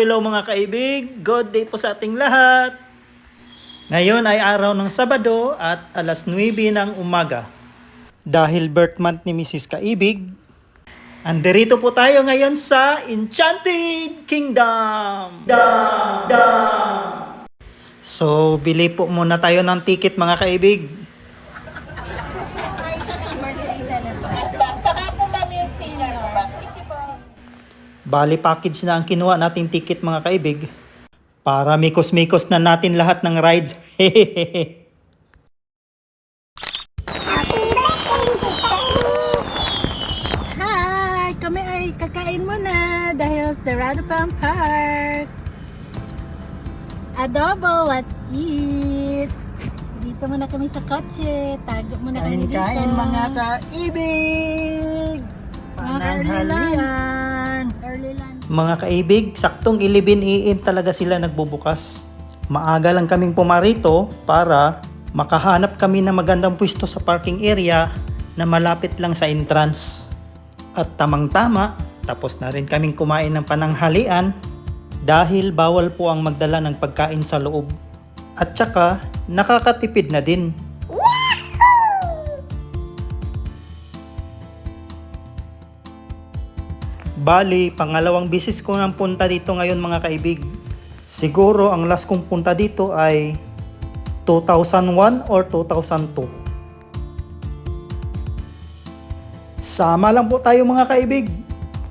hello mga kaibig. Good day po sa ating lahat. Ngayon ay araw ng Sabado at alas 9 ng umaga. Dahil birth month ni Mrs. Kaibig, andirito po tayo ngayon sa Enchanted Kingdom. So, bili po muna tayo ng ticket mga kaibig. Bali package na ang kinuha nating ticket mga kaibig. Para mikos-mikos na natin lahat ng rides. Hi! Kami ay kakain muna dahil sarado pa ang park. Adobo, let's eat! Dito muna kami sa kotse. Tago muna kami dito. Kain mga kaibig! Pananghalian! Early lunch. Mga kaibig, saktong 11 AM talaga sila nagbubukas. Maaga lang kaming pumarito para makahanap kami ng magandang pwesto sa parking area na malapit lang sa entrance. At tamang-tama, tapos na rin kaming kumain ng pananghalian dahil bawal po ang magdala ng pagkain sa loob. At saka, nakakatipid na din. Bali, pangalawang bisis ko nang punta dito ngayon mga kaibig. Siguro ang last kong punta dito ay 2001 or 2002. Sama lang po tayo mga kaibig.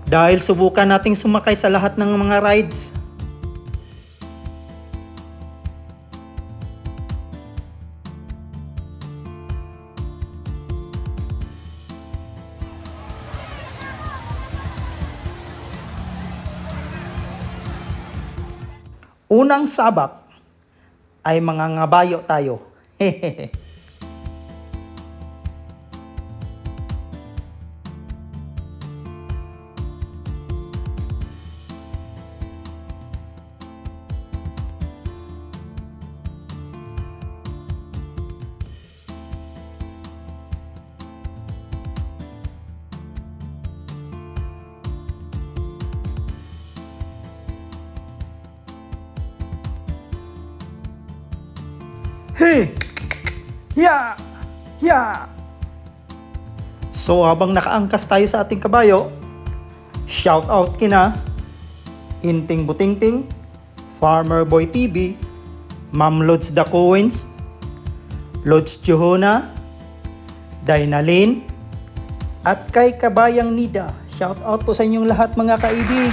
Dahil subukan nating sumakay sa lahat ng mga rides. Unang sabak ay mga ngabayo tayo. Hey! Ya! Ya! So habang nakaangkas tayo sa ating kabayo, shout out kina Inting Butingting, Farmer Boy TV, Ma'am Lods The Coins, Lods Johona, Dainalin, at kay Kabayang Nida. Shout out po sa inyong lahat mga kaibig.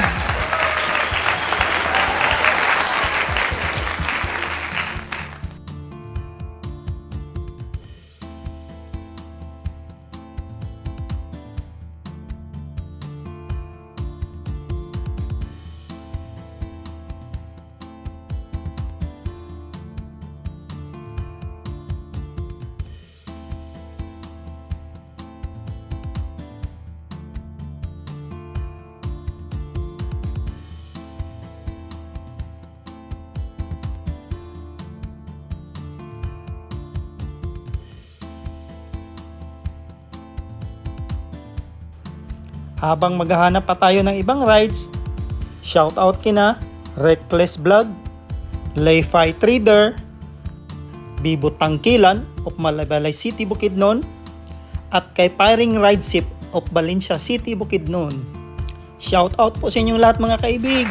Habang maghahanap pa tayo ng ibang rides, shout out kina Reckless Vlog, Layfy Trader, Bibo Tangkilan of Malabalay City, Bukidnon, at kay Piring Ride Ship of Valencia City, Bukidnon. Shout out po sa inyong lahat mga kaibig.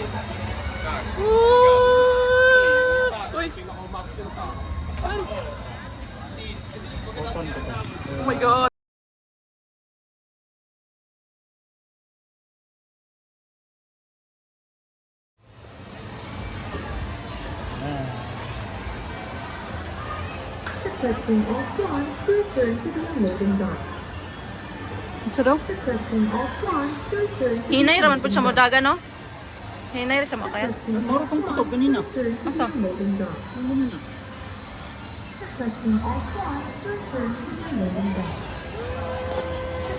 Uy! Oh my God! Pressing offline to return to the loading dock. Ito daw? Pressing offline to return to Hinay raman po siya mo daga, no? Hinay siya mo kaya? Maro kang kusog ganina. Asa? loading dock. Pressing offline to return to the loading dock.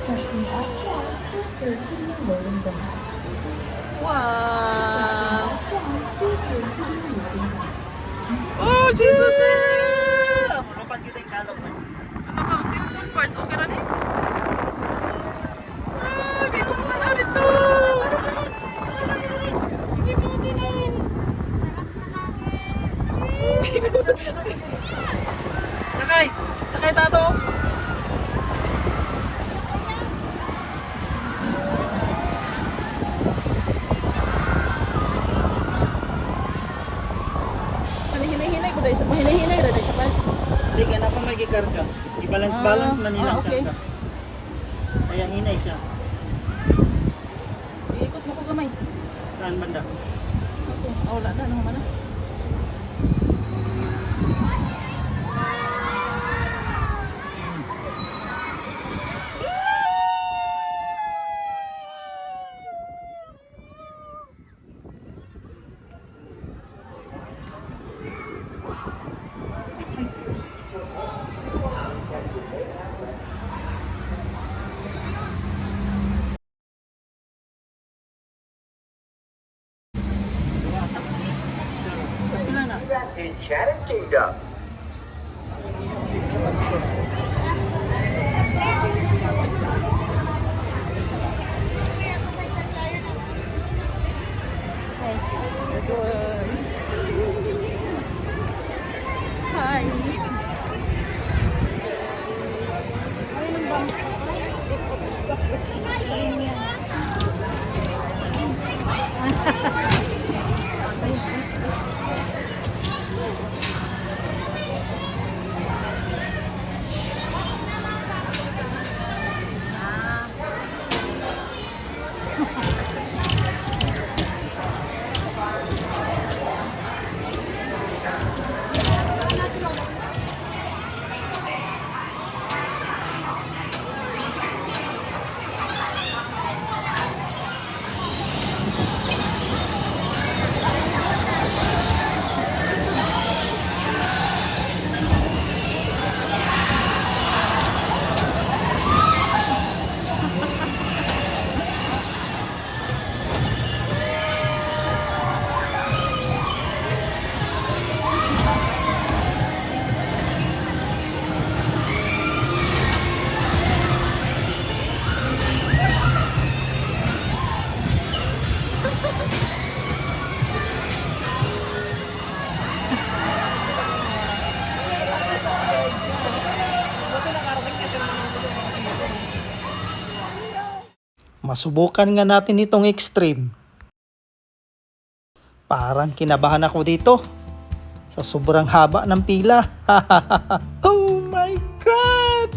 Pressing offline to return to the loading dock. Wow! Offline to return to the loading dock. Oh, Jesus! Kapag kita yung kalap mo. Ano bang simple parts? Okay rin eh? Ah, di ko wala dito! Hindi ko tinayin. Sakay! Sakay tato! Hinay-hinay ko dahil sa hinay-hinay dahil sa parts. Hindi ka na pa may gikarga. I-balance-balance man nila ang okay. karga. Kaya hinay siya. Iikot mo ko gamay. Saan banda? Ito. Ah, wala na. Ano man na? Enchanted Kingdom. Hi. Masubukan nga natin itong extreme. Parang kinabahan ako dito. Sa sobrang haba ng pila. Oh my God!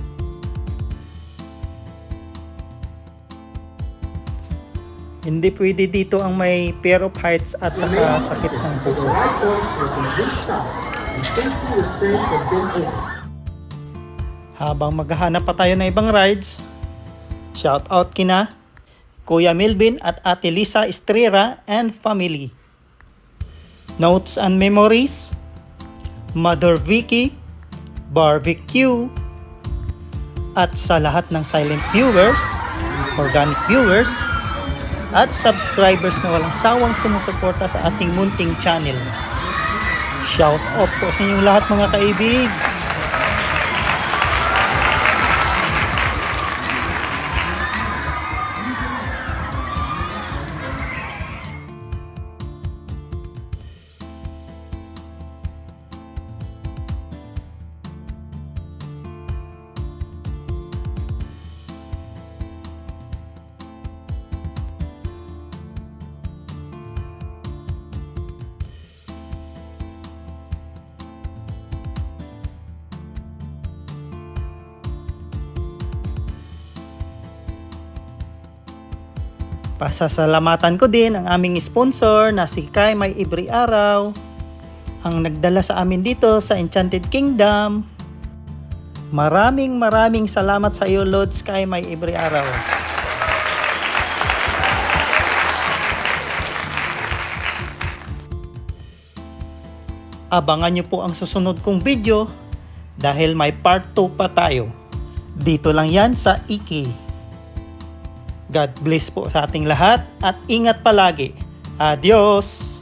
Hindi pwede dito ang may pair of heights at saka sakit ng puso. Habang maghahanap pa tayo ng ibang rides, shout out kina Kuya Melvin at Ate Lisa Estrera and family. Notes and memories, Mother Vicky, Barbecue, at sa lahat ng silent viewers, organic viewers, at subscribers na walang sawang sumusuporta sa ating munting channel. Shout out po sa inyong lahat mga kaibig. Pasasalamatan ko din ang aming sponsor na si Kay May Every Araw, ang nagdala sa amin dito sa Enchanted Kingdom. Maraming salamat sa iyo, Lord Sky May Every Araw. Abangan nyo po ang susunod kong video dahil may part 2 pa tayo. Dito lang yan sa Iki. God bless po sa ating lahat at ingat palagi. Adios!